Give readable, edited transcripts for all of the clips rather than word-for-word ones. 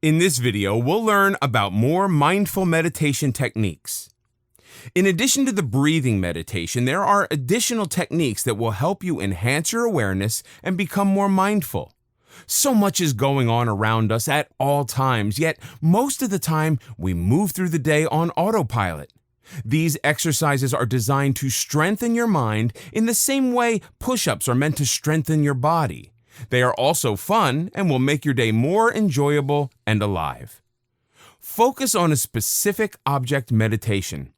In this video, we'll learn about more mindful meditation techniques. In addition to the breathing meditation, there are additional techniques that will help you enhance your awareness and become more mindful. So much is going on around us at all times, yet most of the time we move through the day on autopilot. These exercises are designed to strengthen your mind in the same way push-ups are meant to strengthen your body. They are also fun and will make your day more enjoyable and alive. Focus on a specific object meditation.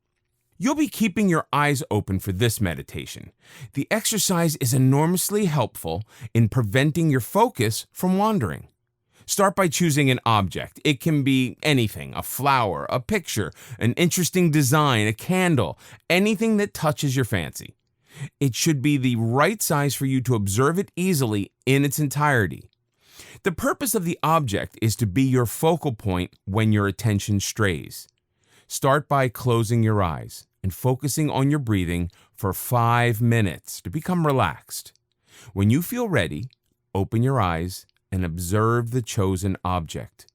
You'll be keeping your eyes open for this meditation. The exercise is enormously helpful in preventing your focus from wandering. Start by choosing an object. It can be anything, a flower, a picture, an interesting design, a candle, anything that touches your fancy. It should be the right size for you to observe it easily in its entirety. The purpose of the object is to be your focal point when your attention strays. Start by closing your eyes and focusing on your breathing for 5 minutes to become relaxed. When you feel ready, open your eyes and observe the chosen object.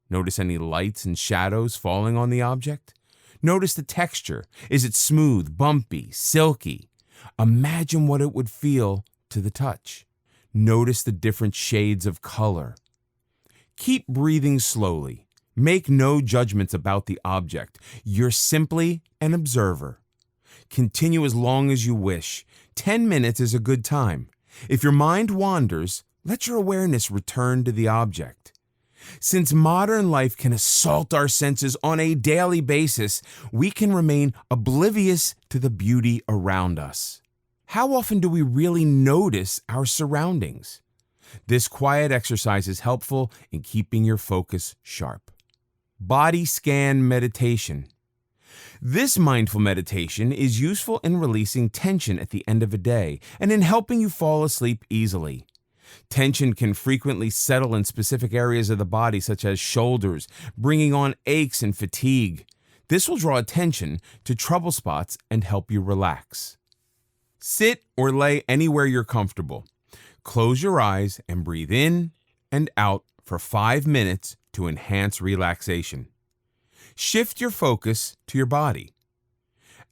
Notice any lights and shadows falling on the object. Notice the texture. Is it smooth, bumpy, silky? Imagine what it would feel to the touch. Notice the different shades of color. Keep breathing slowly. Make no judgments about the object. You're simply an observer. Continue as long as you wish. 10 minutes is a good time. If your mind wanders, let your awareness return to the object. Since modern life can assault our senses on a daily basis, we can remain oblivious to the beauty around us. How often do we really notice our surroundings? This quiet exercise is helpful in keeping your focus sharp. Body scan meditation. This mindful meditation is useful in releasing tension at the end of a day and in helping you fall asleep easily. Tension can frequently settle in specific areas of the body, such as shoulders, bringing on aches and fatigue. This will draw attention to trouble spots and help you relax. Sit or lay anywhere you're comfortable. Close your eyes and breathe in and out for 5 minutes to enhance relaxation. Shift your focus to your body.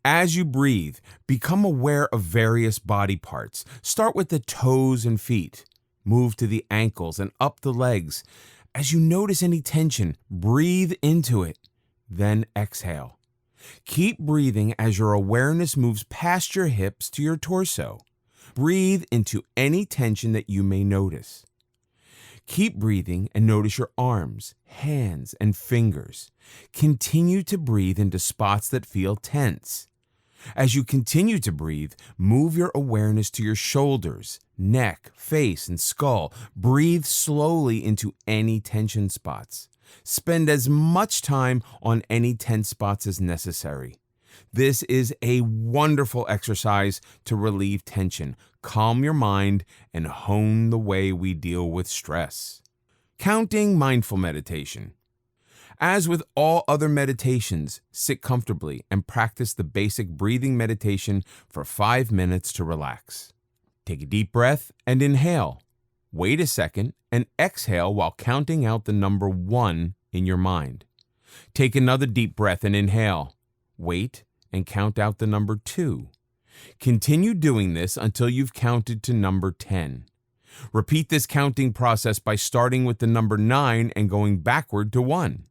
As you breathe, become aware of various body parts. Start with the toes and feet. Move to the ankles and up the legs. As you notice any tension, breathe into it, then exhale. Keep breathing as your awareness moves past your hips to your torso. Breathe into any tension that you may notice. Keep breathing and notice your arms, hands, and fingers. Continue to breathe into spots that feel tense. As you continue to breathe, move your awareness to your shoulders, neck, face, and skull. Breathe slowly into any tension spots. Spend as much time on any tense spots as necessary. This is a wonderful exercise to relieve tension, calm your mind, and hone the way we deal with stress. Counting mindful meditation. As with all other meditations, sit comfortably and practice the basic breathing meditation for 5 minutes to relax. Take a deep breath and inhale. Wait a second and exhale while counting out the number 1 in your mind. Take another deep breath and inhale. Wait and count out the number 2. Continue doing this until you've counted to number 10. Repeat this counting process by starting with the number 9 and going backward to 1.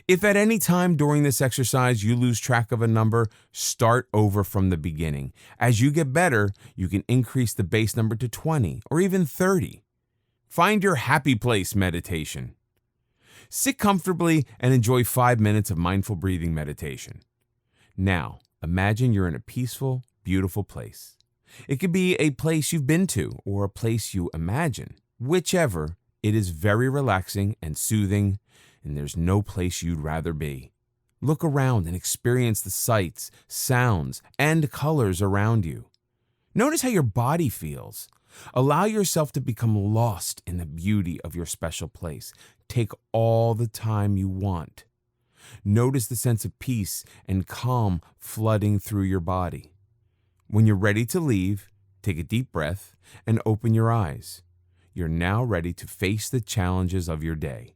If at any time during this exercise you lose track of a number, start over from the beginning. As you get better, you can increase the base number to 20 or even 30. Find your happy place meditation. Sit comfortably and enjoy 5 minutes of mindful breathing meditation. Now, imagine you're in a peaceful, beautiful place. It could be a place you've been to or a place you imagine. Whichever, it is very relaxing and soothing, and there's no place you'd rather be. Look around and experience the sights, sounds, and colors around you. Notice how your body feels. Allow yourself to become lost in the beauty of your special place. Take all the time you want. Notice the sense of peace and calm flooding through your body. When you're ready to leave, take a deep breath and open your eyes. You're now ready to face the challenges of your day.